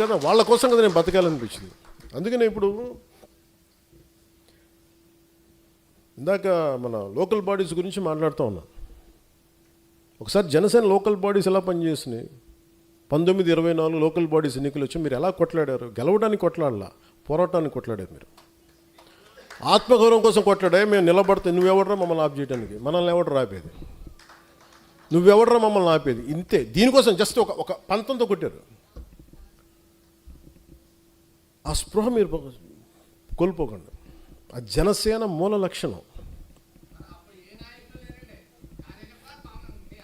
కదా, వాళ్ళ కోసం కదా నేను బతకాలనిపించింది. అందుకనే ఇప్పుడు ఇందాక మన లోకల్ బాడీస్ గురించి మాట్లాడుతూ ఉన్నాను. ఒకసారి జనసేన లోకల్ బాడీస్ ఎలా పనిచేసినాయి, 1924 లోకల్ బాడీస్ ఎన్నికలు వచ్చి మీరు ఎలా కొట్లాడారు? గెలవడానికి కొట్లాడలా, పోరాటానికి కొట్లాడారు. మీరు ఆత్మగౌరవం కోసం కొట్లాడే. మేము నిలబడితే నువ్వెవడరా మమ్మల్ని ఆపు చేయడానికి? మనల్ని ఎవడరా ఆపేది? నువ్వెవడరా మమ్మల్ని ఆపేది? ఇంతే. దీనికోసం జస్ట్ ఒక పంతంతో కొట్టారు. ఆ స్పృహ మీరు కోల్పోకండి. ఆ జనసేన మూల లక్షణం.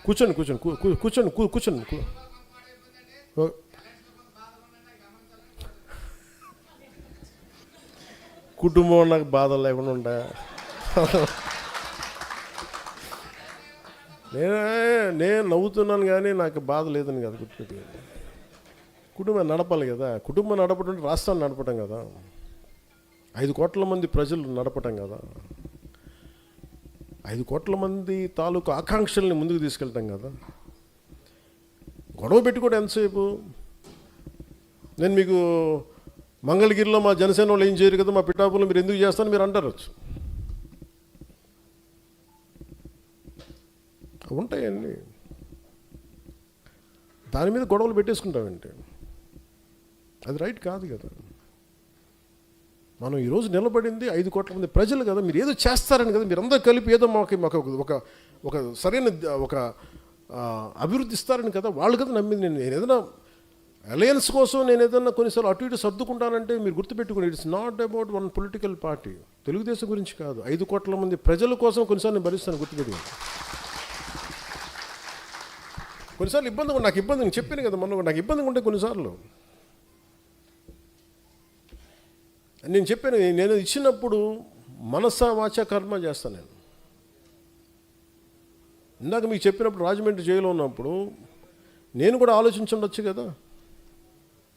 కూర్చోండి కూర్చోండి కూర్చోండి కూర్చోండి. కుటుంబం నాకు బాధ లేకుండా ఉండా. నేను నవ్వుతున్నాను కానీ నాకు బాధ లేదని కదా గుర్తుపెట్టి. కుటుంబం నడపాలి కదా. కుటుంబం నడపడం రాష్ట్రాన్ని నడపటం కదా. 5 కోట్ల మంది ప్రజలు నడపటం కదా. 5 కోట్ల మంది తాలూకు ఆకాంక్షల్ని ముందుకు తీసుకెళ్తాం కదా. గొడవ పెట్టుకోవడం ఎంతసేపు? నేను మీకు మంగళగిరిలో మా జనసేన వాళ్ళు ఏం చేయరు కదా, మా పిఠాపురంలో మీరు ఎందుకు చేస్తారని మీరు అంటారు. ఉంటాయండి. దాని మీద గొడవలు పెట్టేసుకుంటామంటే అది రైట్ కాదు కదా. మనం ఈరోజు నిలబడింది 5 కోట్ల మంది ప్రజలు కదా. మీరు ఏదో చేస్తారని కదా, మీరు అందరూ కలిపి ఏదో మాకు ఒక సరైన ఒక అభివృద్ధి ఇస్తారని కదా వాళ్ళు కదా నమ్మింది. నేను ఏదైనా అలయన్స్ కోసం నేను ఏదైనా కొన్నిసార్లు అటు ఇటు సర్దుకుంటానంటే మీరు గుర్తుపెట్టుకుని, it's not about one political party. Telugu Desam గురించి కాదు, 5 కోట్ల మంది ప్రజల కోసం కొన్నిసార్లు నేను భరిస్తాను. గుర్తుపెట్టుకుని కొన్నిసార్లు ఇబ్బందిగా, నాకు ఇబ్బంది చెప్పాను కదా మొన్న, నాకు ఇబ్బందిగా ఉంటే కొన్నిసార్లు నేను చెప్పాను. నేను ఇచ్చినప్పుడు మనసా వాచ కర్మ చేస్తాను. నేను ఇందాక మీకు చెప్పినప్పుడు రాజమండ్రి జైల్లో ఉన్నప్పుడు నేను కూడా ఆలోచించుండొచ్చు కదా,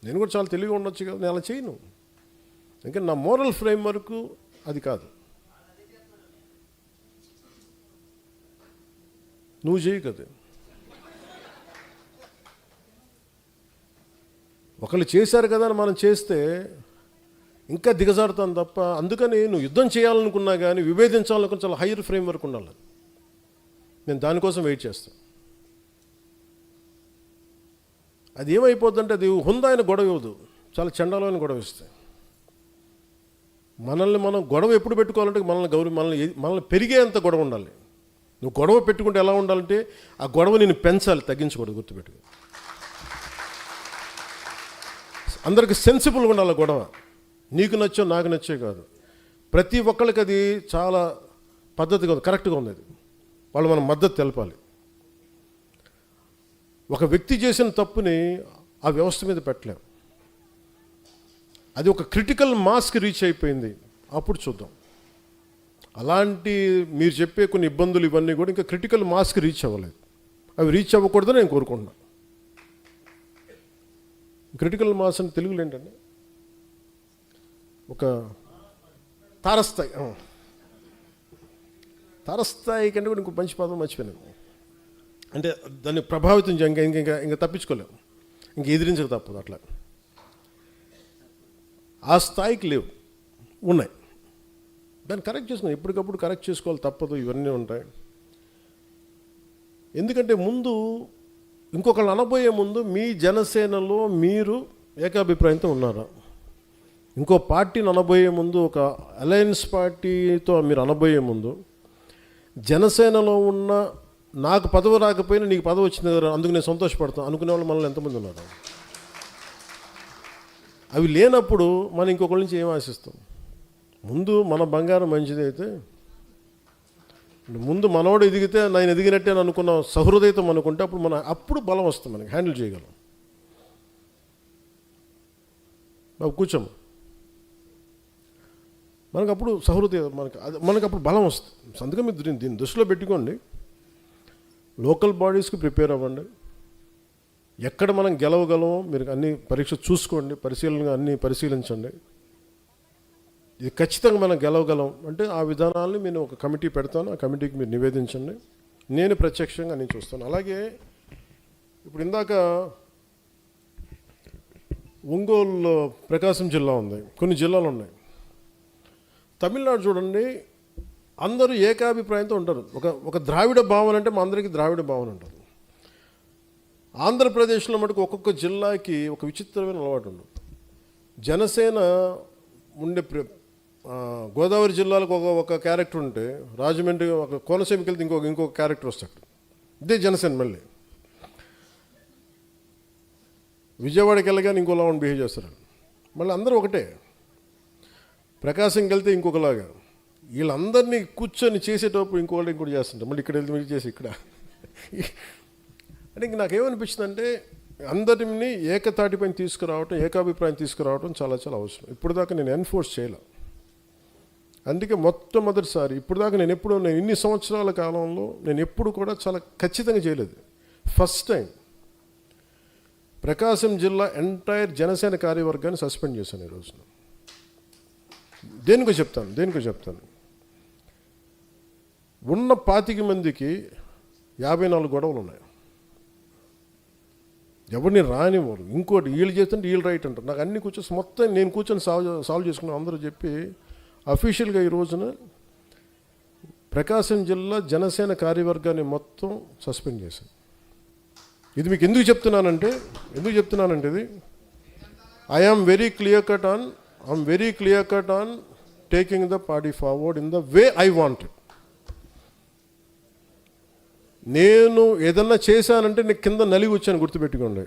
నేను కూడా చాలా తెలివిగా ఉండొచ్చు కదా. నేను అలా చేయను. ఇంకా నా మోరల్ ఫ్రేమ్ వర్క్ అది కాదు. నువ్వు చేయి కదా. ఒకళ్ళు చేశారు కదా అని మనం చేస్తే ఇంకా దిగజారుతాను తప్ప. అందుకని నువ్వు యుద్ధం చేయాలనుకున్నా కానీ విభేదించాలనుకున్న చాలా హైయర్ ఫ్రేమ్ వర్క్ ఉండాలి. నేను దానికోసం వెయిట్ చేస్తాను. అది ఏమైపోద్దంటే అది హుందాయిన గొడవ ఇవ్వదు, చాలా చండాలమైన గొడవ ఇస్తాయి. మనల్ని మనం గొడవ ఎప్పుడు పెట్టుకోవాలంటే మనల్ని పెరిగేంత గొడవ ఉండాలి. నువ్వు గొడవ పెట్టుకుంటే ఎలా ఉండాలంటే ఆ గొడవ నేను పెంచాలి, తగ్గించకూడదు. గుర్తుపెట్టుకో. అందరికి సెన్సిబుల్గా ఉండాలి గొడవ. నీకు నచ్చో నాకు నచ్చే కాదు, ప్రతి ఒక్కరికి అది చాలా పద్ధతిగా ఉంది, కరెక్ట్గా ఉంది. అది వాళ్ళు మనం మద్దతు తెలపాలి. ఒక వ్యక్తి చేసిన తప్పుని ఆ వ్యవస్థ మీద పెట్టలేం. అది ఒక క్రిటికల్ మాస్కి రీచ్ అయిపోయింది, అప్పుడు చూద్దాం. అలాంటి మీరు చెప్పే కొన్ని ఇబ్బందులు ఇవన్నీ కూడా ఇంకా క్రిటికల్ మాస్కి రీచ్ అవ్వలేదు. అవి రీచ్ అవ్వకూడదని నేను కోరుకుంటున్నాను. క్రిటికల్ మాస్ అంటే తెలుగులో ఏంటండి? ఒక తారస్థాయి. తారస్థాయి కంటే కూడా ఇంకో మంచి పదం మర్చిపోయాను. అంటే దాన్ని ప్రభావితం ఇంకా తప్పించుకోలేము, ఇంక ఎదిరించక తప్పదు. అట్లా ఆ స్థాయికి లేవు, ఉన్నాయి. దాన్ని కరెక్ట్ చేసుకున్నాం, ఎప్పటికప్పుడు కరెక్ట్ చేసుకోవాలి, తప్పదు. ఇవన్నీ ఉంటాయి. ఎందుకంటే ముందు ఇంకొకళ్ళు అనబోయే ముందు మీ జనసేనలో మీరు ఏకాభిప్రాయంతో ఉన్నారా? ఇంకో పార్టీని అనబోయే ముందు, ఒక అలయన్స్ పార్టీతో మీరు అనబోయే ముందు, జనసేనలో ఉన్న నాకు పదవి రాకపోయినా నీకు పదవి వచ్చింది కదా అందుకు నేను సంతోషపడతాను అనుకునే వాళ్ళు మనల్ని ఎంతమంది ఉన్నారు? అవి లేనప్పుడు మనం ఇంకొకరి నుంచి ఏం ఆశిస్తాం? ముందు మన బంగారం మంచిదైతే, ముందు మనోడు ఎదిగితే నేను ఎదిగినట్టే అని అనుకున్న సహృదయతం అనుకుంటే అప్పుడు బలం వస్తుంది, మనకి హ్యాండిల్ చేయగలం. బాబు కూర్చోము, మనకు అప్పుడు సహృదయం, మనకు అప్పుడు బలం వస్తుంది. అందుకే మీరు దీన్ని దృష్టిలో పెట్టుకోండి. లోకల్ బాడీస్కి ప్రిపేర్ అవ్వండి. ఎక్కడ మనం గెలవగలమో మీరు అన్ని పరీక్ష చూసుకోండి, అన్నీ పరిశీలించండి. ఇది ఖచ్చితంగా మనం గెలవగలం అంటే ఆ విధానాలని నేను ఒక కమిటీ పెడతాను, ఆ కమిటీకి మీరు నివేదించండి. నేను ప్రత్యక్షంగా నేను చూస్తాను. అలాగే ఇప్పుడు ఇందాక ఒంగోలు ప్రకాశం జిల్లా ఉంది, కొన్ని జిల్లాలు ఉన్నాయి. తమిళనాడు చూడండి, అందరూ ఏకాభిప్రాయంతో ఉంటారు. ఒక ద్రావిడ భావన అంటే మా అందరికీ ద్రావిడ భావన ఉంటుంది. ఆంధ్రప్రదేశ్లో మటుకు ఒక్కొక్క జిల్లాకి ఒక విచిత్రమైన అలవాటు ఉండదు. జనసేన ఉండే గోదావరి జిల్లాలకు ఒక క్యారెక్టర్ ఉంటే, రాజమండ్రి ఒక కోనసీమకి వెళ్తే ఇంకొక క్యారెక్టర్ వస్తాడు. ఇదే జనసేన. మళ్ళీ విజయవాడకి వెళ్ళగానే ఇంకోలా బిహేవ్ చేస్తారు. మళ్ళీ అందరూ ఒకటే. ప్రకాశంకి వెళ్తే ఇంకొకలాగా. వీళ్ళందరినీ కూర్చొని చేసేటప్పుడు ఇంకోటి చేస్తుంటారు. మళ్ళీ ఇక్కడ వెళ్తే మీరు చేసి ఇక్కడ అంటే ఇంక నాకేమనిపించిందంటే, అందరినీ ఏకతాటిపైన తీసుకురావటం, ఏకాభిప్రాయం తీసుకురావటం చాలా చాలా అవసరం. ఇప్పుడు దాకా నేను ఎన్ఫోర్స్ చేయలే. అందుకే మొట్టమొదటిసారి ఇప్పుడు దాకా నేను ఇన్ని సంవత్సరాల కాలంలో నేను ఎప్పుడు కూడా చాలా ఖచ్చితంగా చేయలేదు. ఫస్ట్ టైం ప్రకాశం జిల్లా ఎంటైర్ జనసేన కార్యవర్గాన్ని సస్పెండ్ చేశాను ఈ రోజున. దేనికో చెప్తాను. ఉన్న 25 మందికి 54 గొడవలు ఉన్నాయి. ఎవరిని రానివ్వరు. ఇంకోటి వీళ్ళు చేస్తుంటే వీళ్ళు రైట్ అంటారు. నాకు అన్ని మొత్తం నేను కూర్చొని సాల్వ్ చేసుకున్నాను. అందరూ చెప్పి అఫీషియల్గా ఈ రోజున ప్రకాశం జిల్లా జనసేన కార్యవర్గాన్ని మొత్తం సస్పెండ్ చేశాను. ఇది మీకు ఎందుకు చెప్తున్నానంటే ఇది I'm very clear cut on taking the party forward in the way I wanted. నేను ఏదన్నా చేశానంటే నేను కింద నలిగి వచ్చాను, గుర్తుపెట్టుకోండి.